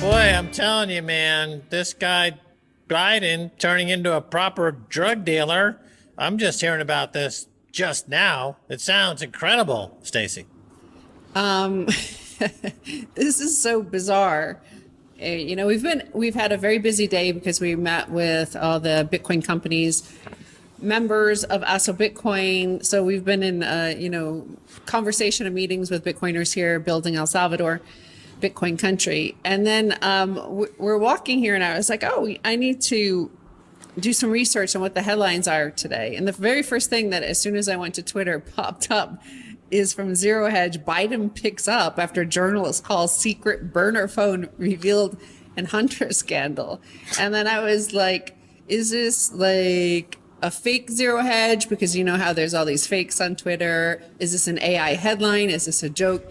Boy, I'm telling you, man, this guy Biden turning into a proper drug dealer. I'm just hearing about this just now. It sounds incredible, Stacy. This is so bizarre. We've had a very busy day because we met with all the Bitcoin companies, members of ASO Bitcoin. So we've been in, conversation and meetings with Bitcoiners here, building El Salvador, Bitcoin country. And then we're walking here, and I was like, oh, I need to do some research on what the headlines are today. And the very first thing that, as soon as I went to Twitter, popped up is from Zero Hedge. Biden picks up after journalists call secret burner phone revealed in Hunter scandal. And then I was like, is this like a fake Zero Hedge? Because you know how there's all these fakes on Twitter. Is this an AI headline? Is this a joke?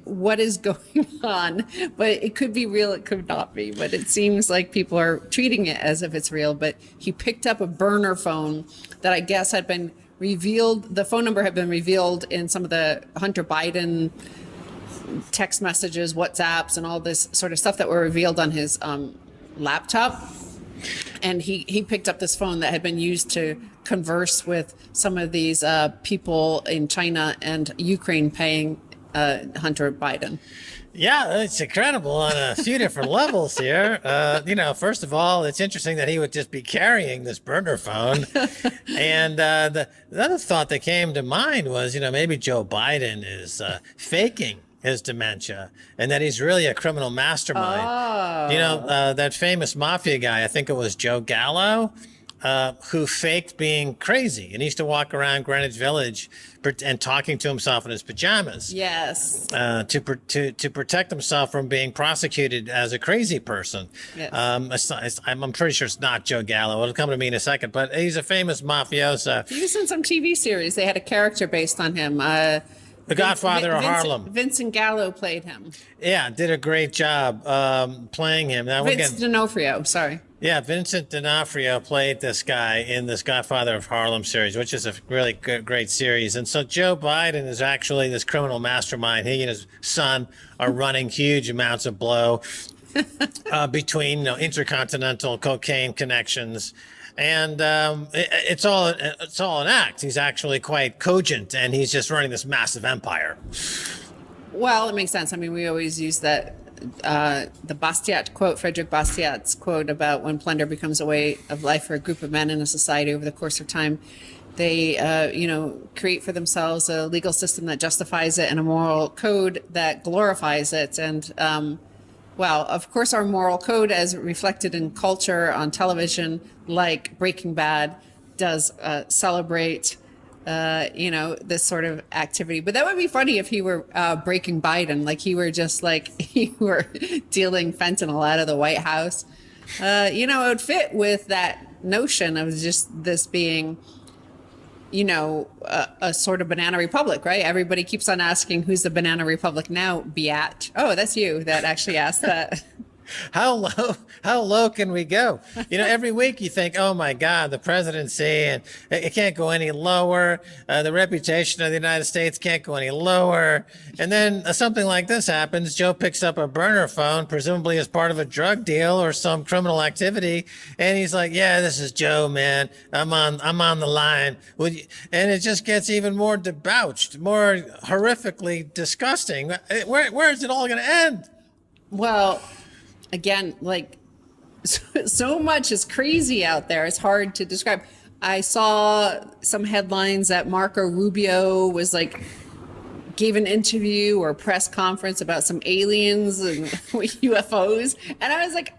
What is going on? But it could be real, it could not be. But it seems like people are treating it as if it's real. But he picked up a burner phone that I guess had been revealed. The phone number had been revealed in some of the Hunter Biden text messages, WhatsApps, and all this sort of stuff that were revealed on his laptop. And he picked up this phone that had been used to converse with some of these people in China and Ukraine paying Hunter Biden. Yeah, it's incredible on a few different levels here. First of all, it's interesting that he would just be carrying this burner phone. And the other thought that came to mind was, maybe Joe Biden is faking his dementia and that he's really a criminal mastermind. Oh. That famous mafia guy, I think it was Joe Gallo, who faked being crazy and he used to walk around Greenwich Village and talking to himself in his pajamas. Yes. To protect himself from being prosecuted as a crazy person. Yes. I'm pretty sure it's not Joe Gallo. It'll come to me in a second, but he's a famous mafioso. He was in some TV series. They had a character based on him. The Godfather of Harlem. Vincent Gallo played him. Yeah, did a great job playing him. Now, Vincent D'Onofrio, sorry. Yeah, Vincent D'Onofrio played this guy in this Godfather of Harlem series, which is a really great series. And so Joe Biden is actually this criminal mastermind. He and his son are running huge amounts of blow between intercontinental cocaine connections. And it's all an act. He's actually quite cogent, and he's just running this massive empire. Well, it makes sense. I mean, we always use that the Bastiat quote, Frederick Bastiat's quote about when plunder becomes a way of life for a group of men in a society over the course of time, they create for themselves a legal system that justifies it and a moral code that glorifies it. And well, of course, our moral code, as reflected in culture on television, like Breaking Bad, does celebrate, this sort of activity. But that would be funny if he were breaking Biden, like he were just like he were dealing fentanyl out of the White House. It would fit with that notion of just this being, a sort of banana republic, right? Everybody keeps on asking, who's the banana republic now, Beat? Oh, that's you that actually asked that. How low can we go? Every week you think, oh my God, the presidency, and it can't go any lower. The reputation of the United States can't go any lower. And then something like this happens. Joe picks up a burner phone, presumably as part of a drug deal or some criminal activity. And he's like, yeah, this is Joe, man. I'm on the line. And it just gets even more debauched, more horrifically disgusting. Where is it all going to end? Well, again, so much is crazy out there. It's hard to describe. I saw some headlines that Marco Rubio was gave an interview or press conference about some aliens and UFOs. And I was like,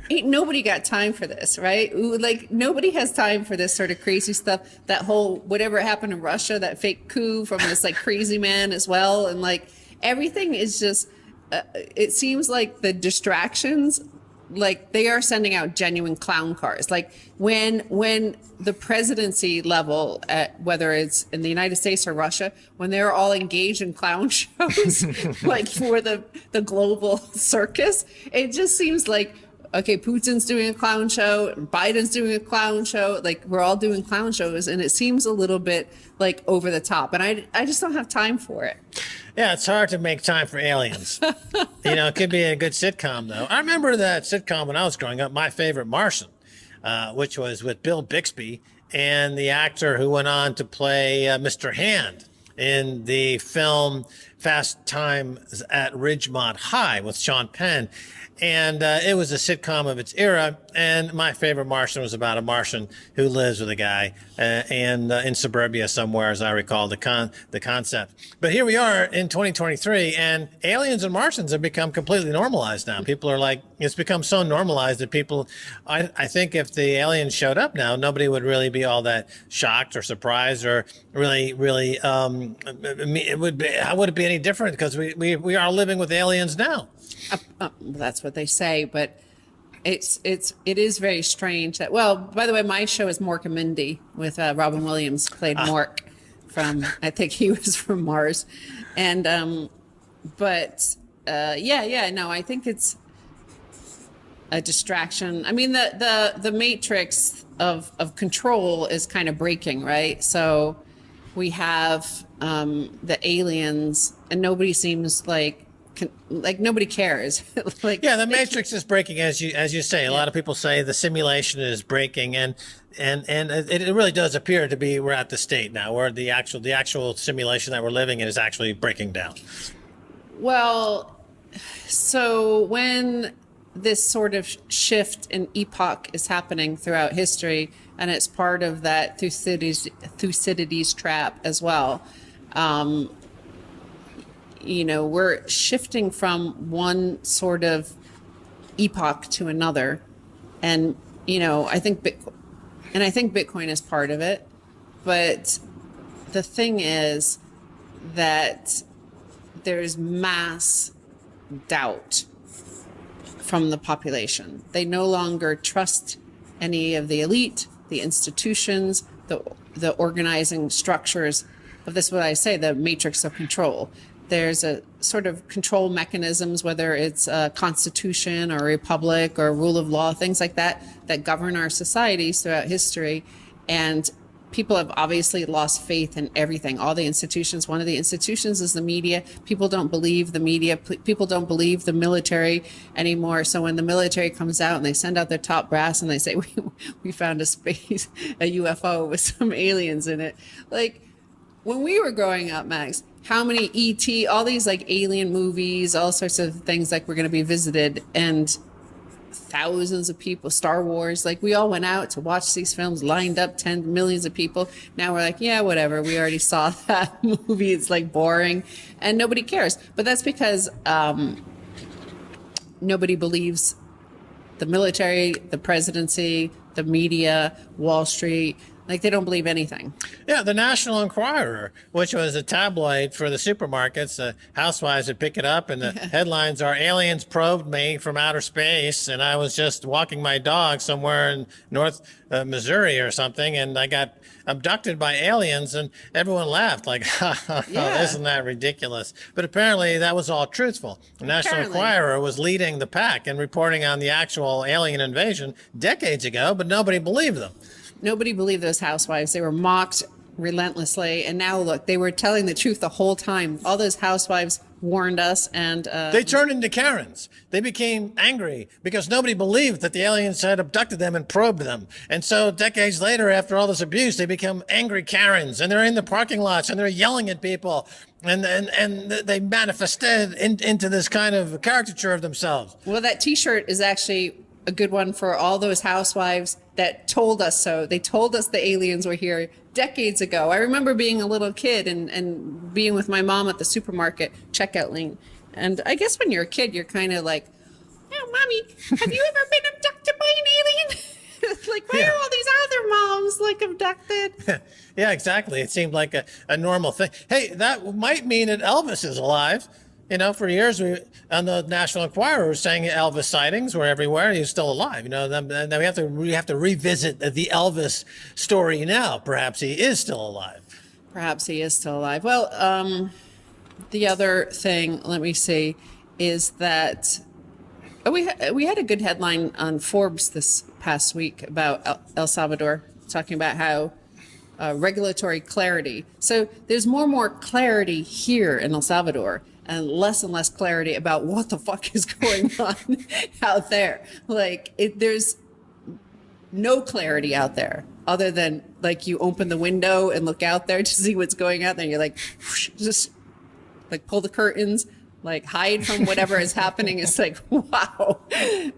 ain't nobody got time for this, right? Nobody has time for this sort of crazy stuff. That whole, whatever happened in Russia, that fake coup from this crazy man as well. And everything is just, it seems like the distractions, they are sending out genuine clown cars. When the presidency level, whether it's in the United States or Russia, when they're all engaged in clown shows, for the global circus, it just seems like okay, Putin's doing a clown show, Biden's doing a clown show. Like, we're all doing clown shows, and it seems a little bit like over the top. And I just don't have time for it. Yeah, it's hard to make time for aliens. It could be a good sitcom, though. I remember that sitcom when I was growing up, My Favorite Martian, which was with Bill Bixby and the actor who went on to play Mr. Hand in the film Fast Times at Ridgemont High with Sean Penn. And it was a sitcom of its era. And My Favorite Martian was about a Martian who lives with a guy in suburbia somewhere, as I recall the concept. But here we are in 2023, and aliens and Martians have become completely normalized now. People are like, it's become so normalized that people, I think if the aliens showed up now, nobody would really be all that shocked or surprised or really, it would be, how would it be any different? Because we are living with aliens now. That's what they say, but it is very strange that, well, by the way, my show is Mork and Mindy with Robin Williams played Mork from, I think he was from Mars. And, no, I think it's a distraction. I mean, the matrix of control is kind of breaking, right? So we have the aliens, and nobody seems like nobody cares. The matrix is breaking, as you say. A lot of people say the simulation is breaking, and it really does appear to be we're at the state now where the actual simulation that we're living in is actually breaking down. Well, so when this sort of shift in epoch is happening throughout history, and it's part of that Thucydides trap as well. We're shifting from one sort of epoch to another. And, I think Bitcoin is part of it. But the thing is that there's mass doubt from the population. They no longer trust any of the elite, the institutions, the organizing structures of this, what I say, the matrix of control. There's a sort of control mechanisms, whether it's a constitution or a republic or rule of law, things like that, that govern our societies throughout history. And people have obviously lost faith in everything, all the institutions. One of the institutions is the media. People don't believe the media. People don't believe the military anymore. So when the military comes out and they send out their top brass and they say, we found a UFO with some aliens in it. Like, when we were growing up, Max, how many ET, all these like alien movies, all sorts of things like we're going to be visited, and thousands of people, Star Wars, like we all went out to watch these films, lined up, millions of people. Now we're like, yeah, whatever. We already saw that movie. It's like boring and nobody cares. But that's because nobody believes the military, the presidency, the media, Wall Street. Like, they don't believe anything. Yeah, the National Enquirer, which was a tabloid for the supermarkets, housewives would pick it up, and the headlines are, aliens probed me from outer space, and I was just walking my dog somewhere in North Missouri or something, and I got abducted by aliens, and everyone laughed, like, isn't that ridiculous? But apparently that was all truthful. The National Enquirer was leading the pack and reporting on the actual alien invasion decades ago, but nobody believed them. Nobody believed those housewives. They were mocked relentlessly. And now look, they were telling the truth the whole time. All those housewives warned us, and they turned into Karens. They became angry because nobody believed that the aliens had abducted them and probed them. And so decades later, after all this abuse, they become angry Karens, and they're in the parking lots and they're yelling at people, and they manifested into this kind of caricature of themselves. Well, that T-shirt is actually a good one for all those housewives that told us so. They told us the aliens were here decades ago. I remember being a little kid and being with my mom at the supermarket checkout lane. And I guess when you're a kid, you're kind of like, oh, Mommy, have you ever been abducted by an alien? Like, why are all these other moms like abducted? Yeah, exactly. It seemed like a normal thing. Hey, that might mean that Elvis is alive. For years, we on the National Enquirer were saying Elvis sightings were everywhere. He was still alive. Then we have to revisit the Elvis story now. Perhaps he is still alive. Perhaps he is still alive. Well, the other thing, let me see, is that We had a good headline on Forbes this past week about El Salvador, talking about how regulatory clarity. So there's more and more clarity here in El Salvador and less clarity about what the fuck is going on out there. Like there's no clarity out there other than like you open the window and look out there to see what's going out there. And you're like, whoosh, just like pull the curtains, like hide from whatever is happening. It's like, wow.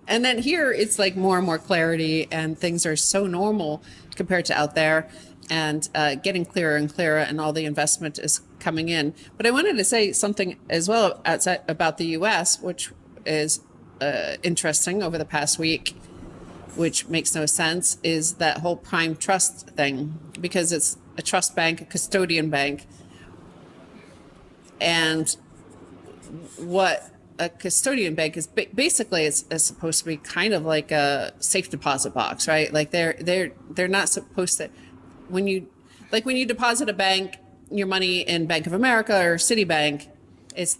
And then here it's like more and more clarity and things are so normal compared to out there, and getting clearer and clearer, and all the investment is coming in. But I wanted to say something as well outside about the U.S., which is interesting over the past week, which makes no sense, is that whole prime trust thing, because it's a trust bank, a custodian bank. And what a custodian bank is basically is supposed to be kind of like a safe deposit box, right? Like they're not supposed to, when you deposit your money in Bank of America or Citibank, it's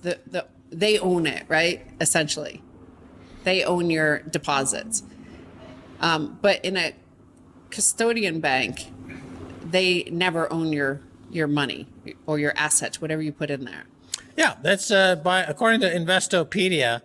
they own it, right? Essentially, they own your deposits. But in a custodian bank, they never own your money or your assets, whatever you put in there. Yeah, that's according to Investopedia.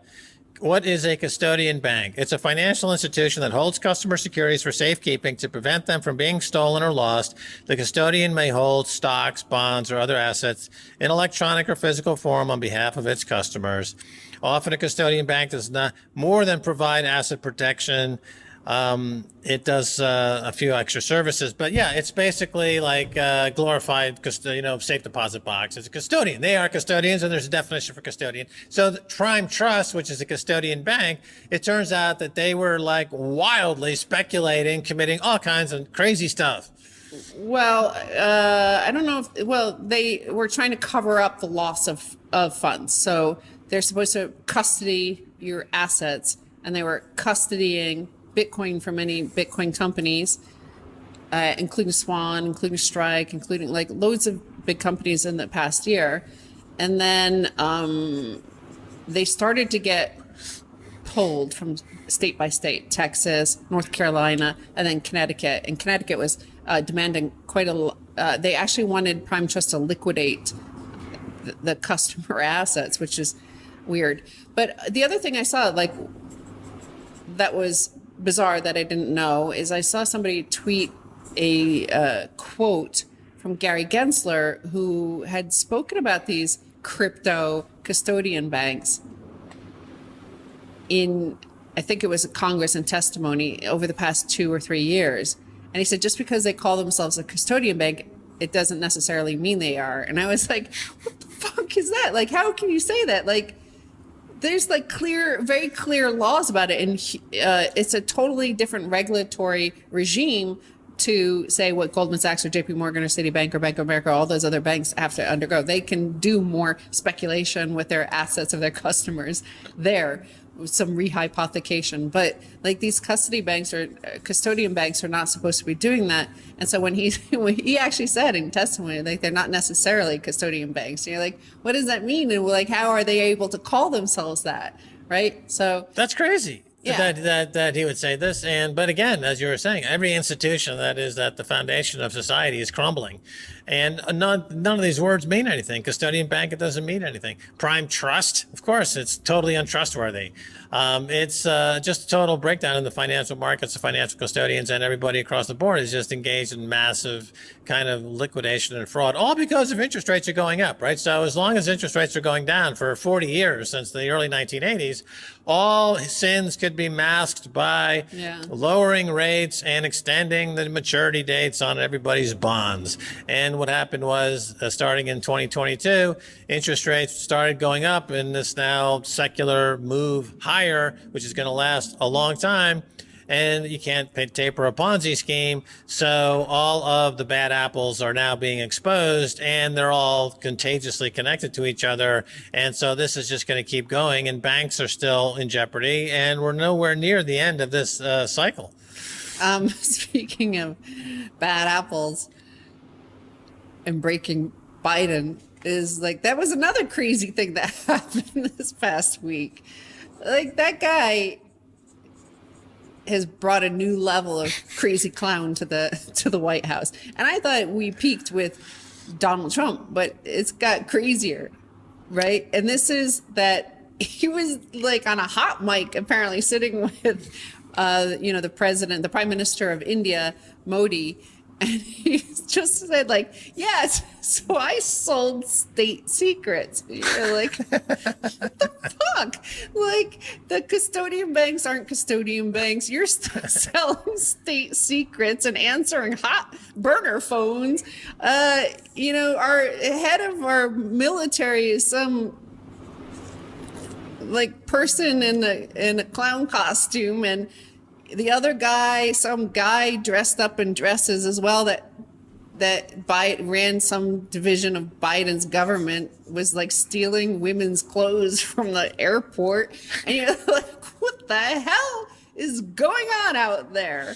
What is a custodian bank? It's a financial institution that holds customer securities for safekeeping to prevent them from being stolen or lost. The custodian may hold stocks, bonds, or other assets in electronic or physical form on behalf of its customers. Often a custodian bank does not more than provide asset protection. It does a few extra services, but yeah, it's basically like a glorified, safe deposit box. It's a custodian. They are custodians, and there's a definition for custodian. So the Prime Trust, which is a custodian bank, it turns out that they were like wildly speculating, committing all kinds of crazy stuff. Well, I don't know they were trying to cover up the loss of funds. So they're supposed to custody your assets, and they were custodying Bitcoin for many Bitcoin companies, including Swan, including Strike, including like loads of big companies in the past year. And then they started to get pulled from state by state, Texas, North Carolina, and then Connecticut. And Connecticut was demanding quite a lot. They actually wanted Prime Trust to liquidate the customer assets, which is weird. But the other thing I saw, like, that was bizarre that I didn't know, is I saw somebody tweet a quote from Gary Gensler, who had spoken about these crypto custodian banks in, I think it was a Congress and testimony over the past 2 or 3 years. And he said, just because they call themselves a custodian bank, it doesn't necessarily mean they are. And I was like, what the fuck is that? Like, how can you say that? Like, there's like very clear laws about it. And it's a totally different regulatory regime to say what Goldman Sachs or JP Morgan or Citibank or Bank of America, all those other banks have to undergo. They can do more speculation with their assets of their customers there, some rehypothecation. But like these custodian banks are not supposed to be doing that. And so when he actually said in testimony, like, they're not necessarily custodian banks. And you're like, what does that mean? And we're like, how are they able to call themselves that? Right. So that's crazy. Yeah. That he would say this. But again, as you were saying, every institution that is at the foundation of society is crumbling. And none of these words mean anything. Custodian bank, it doesn't mean anything. Prime trust, of course, it's totally untrustworthy. It's just a total breakdown in the financial markets. The financial custodians and everybody across the board is just engaged in massive kind of liquidation and fraud, all because of interest rates are going up, right? So as long as interest rates are going down for 40 years since the early 1980s, all sins could be masked by lowering rates and extending the maturity dates on everybody's bonds. And what happened was, starting in 2022, interest rates started going up in this now secular move higher, which is going to last a long time. And you can't taper a Ponzi scheme. So all of the bad apples are now being exposed, and they're all contagiously connected to each other. And so this is just going to keep going, and banks are still in jeopardy, and we're nowhere near the end of this cycle. Speaking of bad apples and breaking Biden, is like, that was another crazy thing that happened this past week. Like, that guy has brought a new level of crazy clown to the White House. And I thought we peaked with Donald Trump, but it's got crazier, right? And this is that he was like on a hot mic, apparently sitting with, the Prime Minister of India, Modi, and he just said, like, yes, so I sold state secrets. You're like, what the fuck? Like, the custodian banks aren't custodian banks. You're selling state secrets and answering hot burner phones. Our head of our military is some like person in a clown costume, and the other guy, some guy dressed up in dresses as well, that ran some division of Biden's government, was like stealing women's clothes from the airport. And you're like, what the hell is going on out there?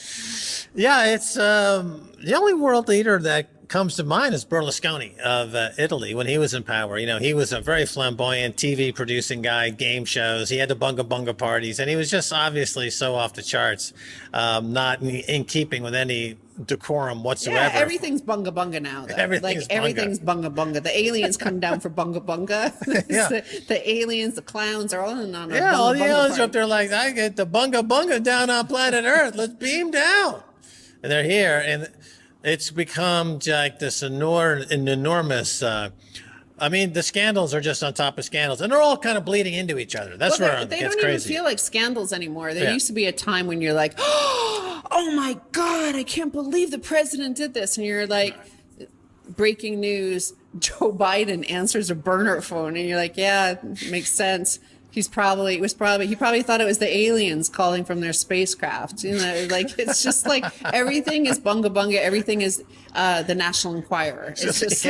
Yeah, it's the only world leader that comes to mind is Berlusconi of Italy when he was in power. He was a very flamboyant TV producing guy, game shows. He had the bunga bunga parties, and he was just obviously so off the charts, not in keeping with any decorum whatsoever. Yeah, everything's bunga bunga now, though. Everything's bunga bunga. The aliens come down for bunga bunga. Yeah. The aliens, the clowns are all in on a Yeah, bunga all the bunga aliens party. are up there like, I get the bunga bunga down on planet Earth. Let's beam down. And they're here, and it's become like this enormous. The scandals are just on top of scandals, and they're all kind of bleeding into each other. That's where it they gets don't crazy. even feel like scandals anymore. There Yeah. used to be a time when you're like, oh my God, I can't believe the president did this. And you're like, breaking news, Joe Biden answers a burner phone. And you're like, yeah, it makes sense. He probably thought it was the aliens calling from their spacecraft. Like, it's just like everything is bunga bunga. Everything is the National Enquirer. It's just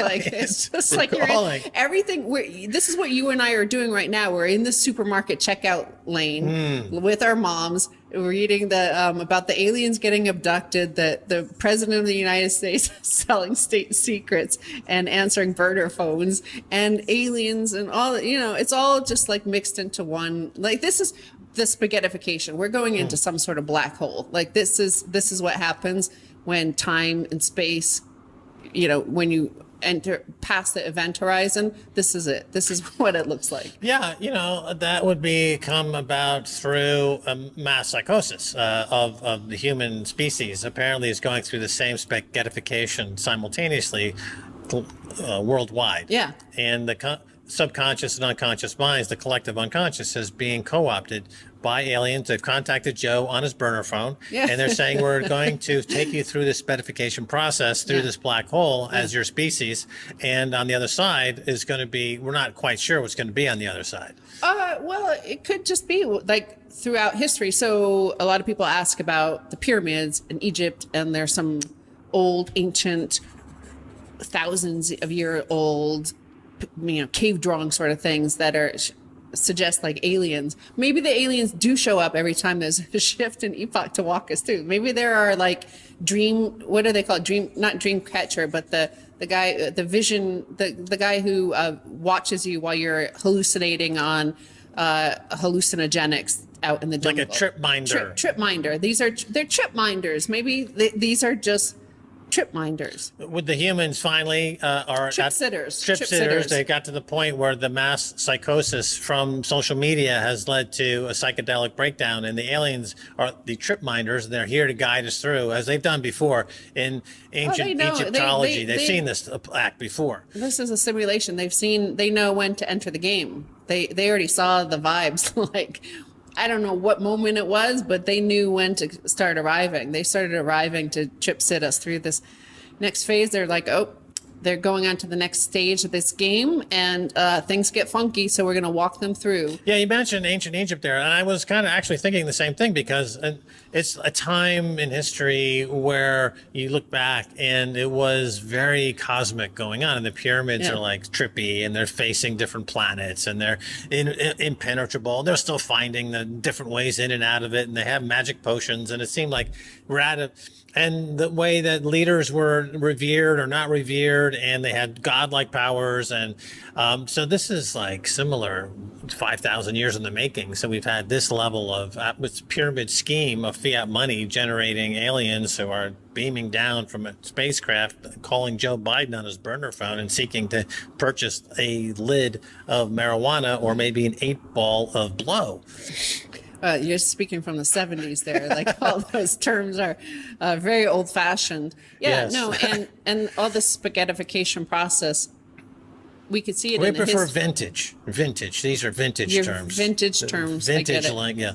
like everything. This is what you and I are doing right now. We're in the supermarket checkout lane with our moms, reading about the aliens getting abducted, the president of the United States selling state secrets and answering burner phones, and aliens and all. It's all just like mixed into one. Like, this is the spaghettification. We're going into some sort of black hole. Like, this is what happens when time and space, when you enter past the event horizon. This is it. This is what it looks like. Yeah, that would come about through a mass psychosis of the human species. Apparently, is going through the same spaghettification simultaneously worldwide. Yeah. And the subconscious and unconscious minds, the collective unconscious, is being co-opted by aliens. They've contacted Joe on his burner phone, and they're saying, we're going to take you through this spedification process through this black hole as your species, and on the other side is going to be, we're not quite sure what's going to be on the other side. Well, it could just be like throughout history. So a lot of people ask about the pyramids in Egypt, and there's some old, ancient, thousands of year old, cave drawing sort of things that are suggest like aliens. Maybe the aliens do show up every time there's a shift in epoch to walk us through. Maybe there are like what are they called? Not dream catcher, but the guy, the vision, the guy who watches you while you're hallucinating on hallucinogenics out in the jungle. Like a trip minder. Trip minder. They're trip minders. Maybe these are just trip minders. With the humans finally are trip sitters. Trip sitters. They got to the point where the mass psychosis from social media has led to a psychedelic breakdown, and the aliens are the trip minders, and they're here to guide us through, as they've done before in ancient Egyptology. They've seen this act before. This is a simulation. They know when to enter the game. They already saw the vibes. Like, I don't know what moment it was, but they knew when to start arriving. They started arriving to trip sit us through this next phase. They're like, they're going on to the next stage of this game, and things get funky, so we're going to walk them through. Yeah, you mentioned ancient Egypt there, and I was kind of actually thinking the same thing, because it's a time in history where you look back and it was very cosmic going on, and the pyramids are like trippy, and they're facing different planets, and they're impenetrable. They're still finding the different ways in and out of it, and they have magic potions, and it seemed like and the way that leaders were revered or not revered, and they had godlike powers. And so this is like similar 5,000 years in the making. So we've had this level of pyramid scheme of fiat money generating aliens who are beaming down from a spacecraft, calling Joe Biden on his burner phone and seeking to purchase a lid of marijuana or maybe an 8-ball of blow. You're speaking from the 70s there. Like all those terms are very old fashioned. Yeah, Yes. no, and all the spaghettification process, we could see it We in the prefer vintage. These are vintage Your terms. vintage terms. I get Vintage, it. like, yeah.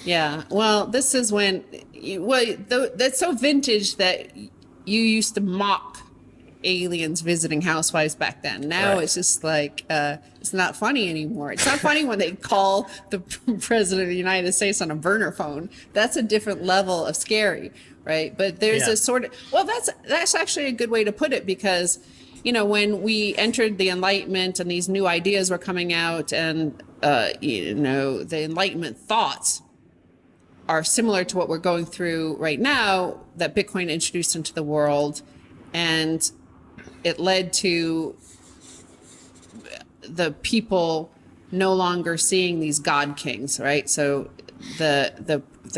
Yeah. Well, this is when, that's so vintage that you used to mock aliens visiting housewives back then. Now Right. it's just like, it's not funny anymore. It's not funny when they call the president of the United States on a burner phone. That's a different level of scary, right? But there's Yeah. a sort of, well, that's actually a good way to put it, because, when we entered the Enlightenment and these new ideas were coming out, and, the Enlightenment thoughts are similar to what we're going through right now, that Bitcoin introduced into the world, and it led to the people no longer seeing these god kings, right? So the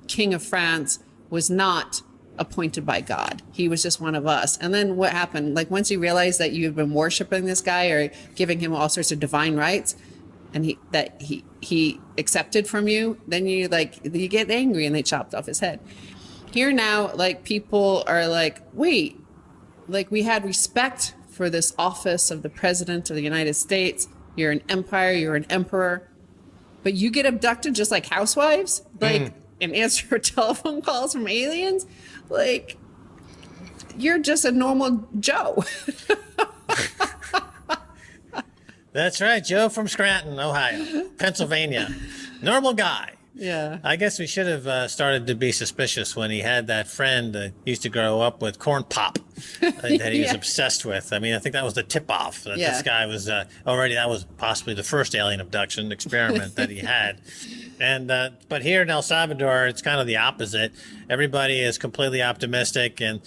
king of France was not appointed by God. He was just one of us. And then what happened? Like, once you realize that you've been worshiping this guy or giving him all sorts of divine rights, and he accepted from you, then you get angry, and they chopped off his head. Here now, like, people are like, wait, like, we had respect for this office of the president of the United States. You're an empire, you're an emperor, but you get abducted just like housewives, like, and answer telephone calls from aliens. Like, you're just a normal Joe. That's right. Joe from Scranton, Ohio, Pennsylvania. Normal guy. Yeah. I guess we should have started to be suspicious when he had that friend that used to grow up with corn pop that he was obsessed with. I mean, I think that was the tip-off that this guy was already, that was possibly the first alien abduction experiment that he had. And but here in El Salvador, it's kind of the opposite. Everybody is completely optimistic, and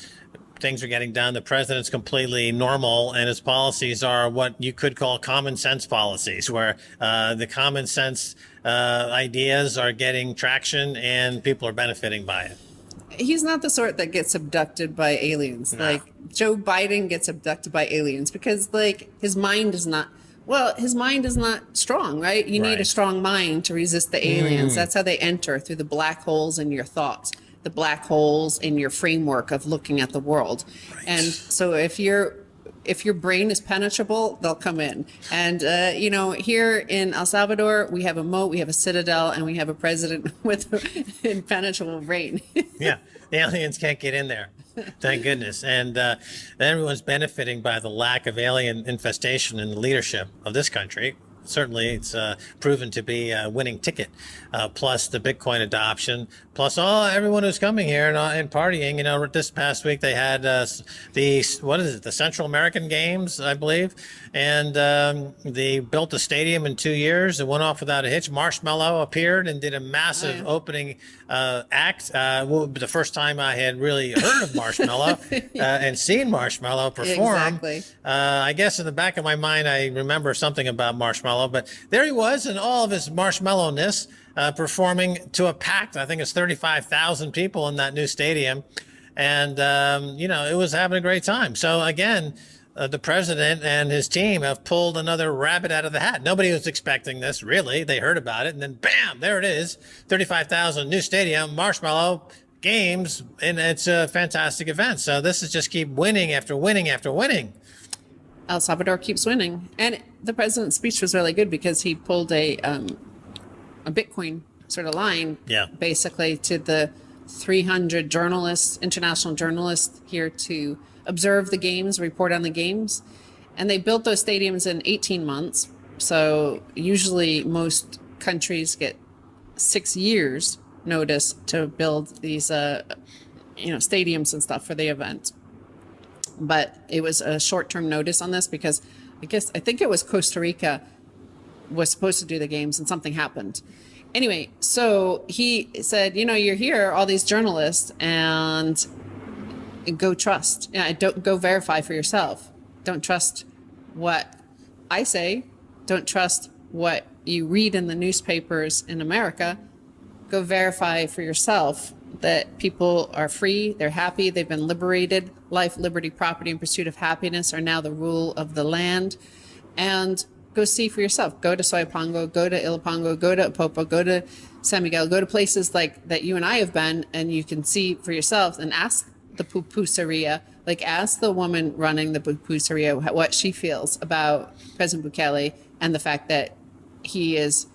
things are getting done. The president's completely normal, and his policies are what you could call common sense policies, where the common sense ideas are getting traction and people are benefiting by it. He's not the sort that gets abducted by aliens. No. Like, Joe Biden gets abducted by aliens because, like, his mind is not strong, right? You need a Right. strong mind to resist the aliens. That's how they enter, through the black holes in your thoughts, the black holes in your framework of looking at the world. Right. And so if your brain is penetrable, they'll come in. And, here in El Salvador, we have a moat, we have a citadel, and we have a president with an impenetrable brain. Yeah, the aliens can't get in there. Thank goodness. And everyone's benefiting by the lack of alien infestation in the leadership of this country. Certainly, it's proven to be a winning ticket. Plus the Bitcoin adoption, plus everyone who's coming here and partying. This past week they had the Central American Games, I believe, and they built a stadium in 2 years. It went off without a hitch. Marshmello appeared and did a massive opening act. The first time I had really heard of Marshmello and seen Marshmello perform. Exactly. I guess in the back of my mind, I remember something about Marshmello, but there he was in all of his marshmallowness, performing to a packed, I think it's 35,000 people in that new stadium. And, it was having a great time. So again, the president and his team have pulled another rabbit out of the hat. Nobody was expecting this, really. They heard about it, and then bam, there it is. 35,000, new stadium, Marshmello Games, and it's a fantastic event. So this is just keep winning after winning after winning. El Salvador keeps winning. And the president's speech was really good because he pulled a Bitcoin sort of line, basically, to the 300 journalists, international journalists here to observe the games, report on the games. And they built those stadiums in 18 months. So usually most countries get 6 years notice to build these, stadiums and stuff for the event. But it was a short-term notice on this because I think it was Costa Rica was supposed to do the games and something happened. Anyway, so he said, you're here, all these journalists, and go trust. Don't go verify for yourself. Don't trust what I say. Don't trust what you read in the newspapers in America. Go verify for yourself that people are free, they're happy, they've been liberated. Life, liberty, property, and pursuit of happiness are now the rule of the land. And go see for yourself. Go to Soyapango, go to Ilopango, go to Apopo, go to San Miguel, go to places like that you and I have been, and you can see for yourself and ask the pupuseria, ask the woman running the pupuseria what she feels about President Bukele and the fact that he is,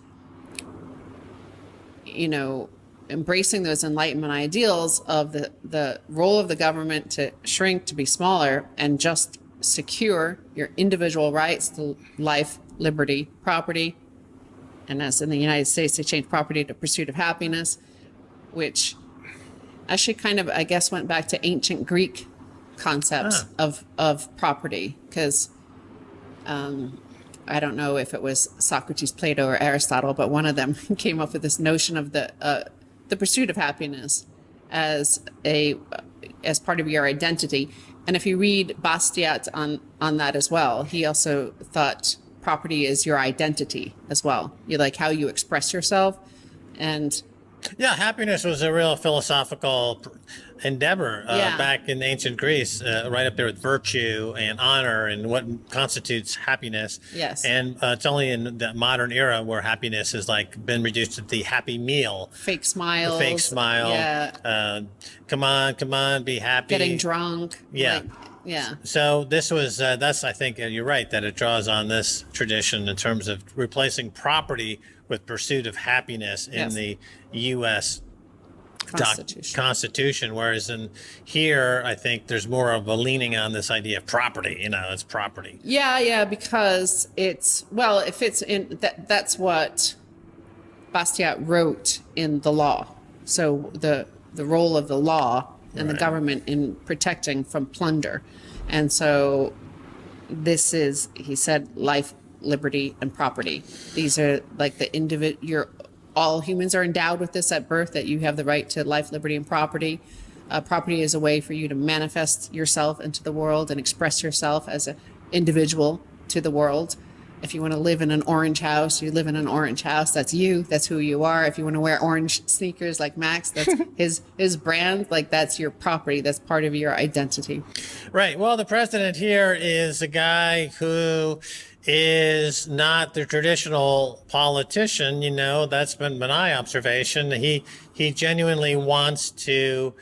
embracing those Enlightenment ideals of the role of the government to shrink, to be smaller, and just secure your individual rights to life, liberty, property. And as in the United States, they changed property to pursuit of happiness, which actually kind of, I guess, went back to ancient Greek concepts of property, because I don't know if it was Socrates, Plato, or Aristotle, but one of them came up with this notion of the pursuit of happiness as part of your identity. And if you read Bastiat on that as well, he also thought property is your identity as well. You like how you express yourself. And yeah, happiness was a real philosophical endeavor back in ancient Greece, right up there with virtue and honor and what constitutes happiness. Yes. And it's only in the modern era where happiness has been reduced to the happy meal. Fake smiles. The fake smile. Yeah. Come on, be happy. Getting drunk. Yeah. Yeah. So this was, I think you're right, that it draws on this tradition in terms of replacing property with pursuit of happiness in the U.S. Constitution, whereas in here, I think there's more of a leaning on this idea of property. It's property. Yeah, because if it's in that's what Bastiat wrote in the law. So the role of the law and the government in protecting from plunder, and so this is, he said, life, liberty, and property. These are the all humans are endowed with this at birth, that you have the right to life, liberty, and property. Property is a way for you to manifest yourself into the world and express yourself as an individual to the world. If you want to live in an orange house, you live in an orange house. That's you. That's who you are. If you want to wear orange sneakers like Max, that's his brand. That's your property. That's part of your identity. Right. Well, the president here is a guy who is not the traditional politician. That's been my observation. He genuinely wants to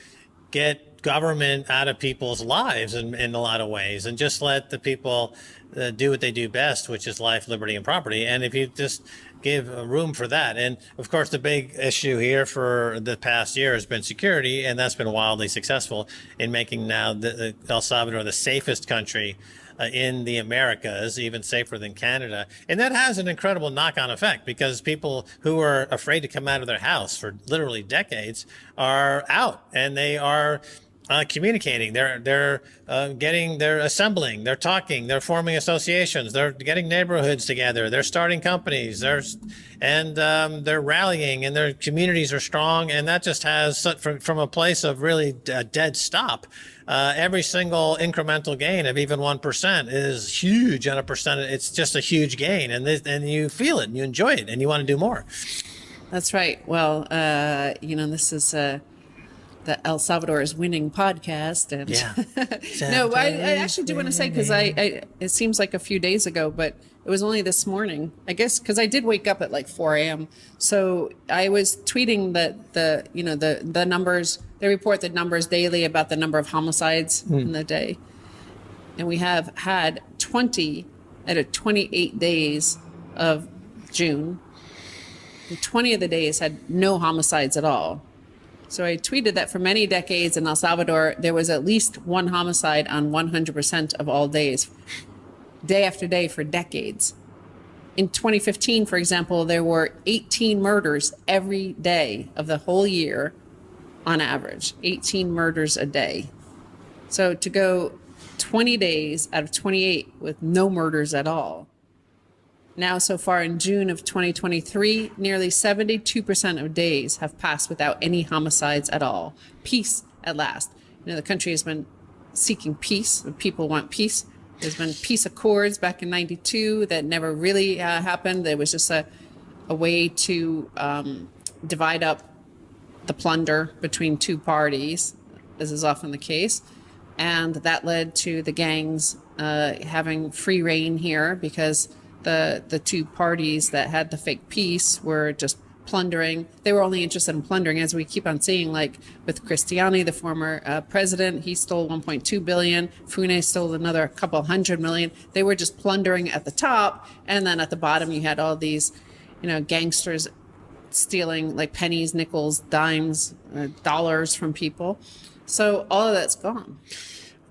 get government out of people's lives in a lot of ways, and just let the people do what they do best, which is life, liberty, and property. And if you just give room for that, and of course the big issue here for the past year has been security, and that's been wildly successful in making now El Salvador the safest country in the Americas, even safer than Canada. And that has an incredible knock-on effect, because people who are afraid to come out of their house for literally decades are out, and they are communicating. They're assembling, they're talking, they're forming associations, they're getting neighborhoods together, they're starting companies, they're rallying, and their communities are strong. And that just has, from a place of really dead stop, every single incremental gain of even 1% is huge on a percentage. It's just a huge gain, and you feel it, and you enjoy it, and you want to do more. That's right. Well, this is the El Salvador is Winning podcast. And no, I actually do want to say, because it seems like a few days ago, but it was only this morning, I guess, because I did wake up at 4 a.m. So I was tweeting that the numbers, they report the numbers daily about the number of homicides in the day. And we have had 20 out of 28 days of June. And 20 of the days had no homicides at all. So I tweeted that for many decades in El Salvador, there was at least one homicide on 100% of all days, day after day for decades. in 2015, for example, there were 18 murders every day of the whole year on average, 18 murders a day. So to go 20 days out of 28 with no murders at all. Now, so far in June of 2023, nearly 72% of days have passed without any homicides at all. Peace at last. You know, the country has been seeking peace. People want peace. There's been peace accords back in 92 that never really happened. There was just a way to divide up the plunder between two parties, as is often the case. And that led to the gangs having free reign here because the two parties that had the fake peace were just plundering. They were only interested in plundering, as we keep on seeing, like with Cristiani, the former president, he stole 1.2 billion. Fune stole another couple hundred million. They were just plundering at the top. And then at the bottom, you had all these, you know, gangsters stealing like pennies, nickels, dimes, dollars from people. So all of that's gone.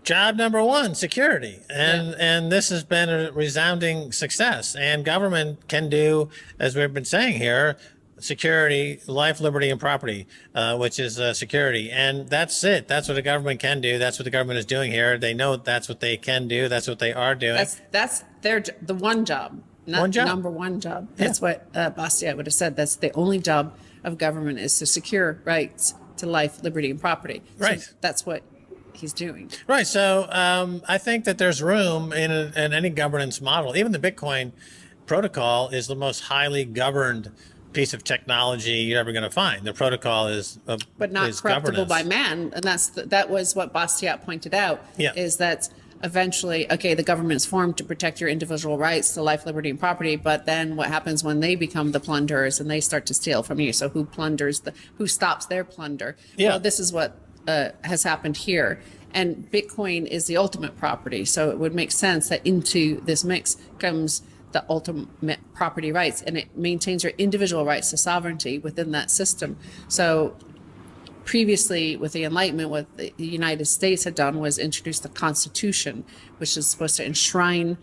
Job number one, security. And this has been a resounding success. And government can do, as we've been saying here, security, life, liberty, and property, which is security. And that's it. That's what the government can do. That's what the government is doing here. They know that's what they can do. That's what they are doing. That's the one job, not one job. Number one job. That's what Bastiat would have said. That's the only job of government, is to secure rights to life, liberty, and property. Right. So that's what he's doing. Right. So I think that there's room in any governance model. Even the Bitcoin protocol is the most highly governed piece of technology you're ever going to find. The protocol is but not is corruptible governance. by man, and that was what Bastiat pointed out. Yeah. Is that eventually, okay, the government is formed to protect your individual rights to life, liberty, and property, but then what happens when they become the plunderers and they start to steal from you? So who stops their plunder? Yeah. Well, this is what has happened here. And Bitcoin is the ultimate property. So it would make sense that into this mix comes the ultimate property rights, and it maintains your individual rights to sovereignty within that system. So previously, with the Enlightenment, what the United States had done was introduce the Constitution, which is supposed to enshrine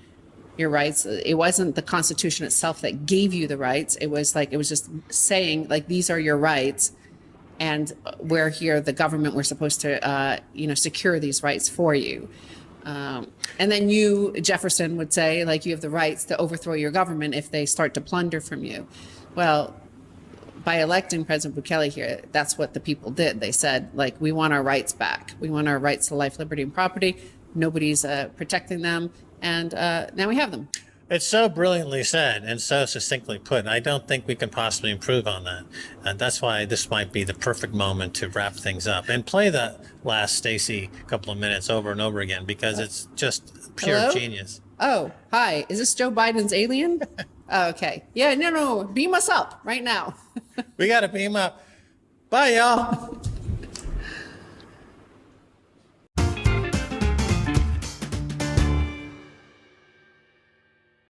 your rights. It wasn't the Constitution itself that gave you the rights. It was just saying, like, these are your rights, and we're here, the government, we're supposed to, secure these rights for you. And then you, Jefferson, would say, like, you have the rights to overthrow your government if they start to plunder from you. Well, by electing President Bukele here, that's what the people did. They said, like, we want our rights back. We want our rights to life, liberty, and property. Nobody's protecting them. And now we have them. It's so brilliantly said and so succinctly put. I don't think we can possibly improve on that. And that's why this might be the perfect moment to wrap things up and play the last Stacy couple of minutes over and over again, because it's just pure Hello? genius. Oh, hi. Is this Joe Biden's alien? Oh, okay. Yeah, no. Beam us up right now. We got to beam up. Bye, y'all.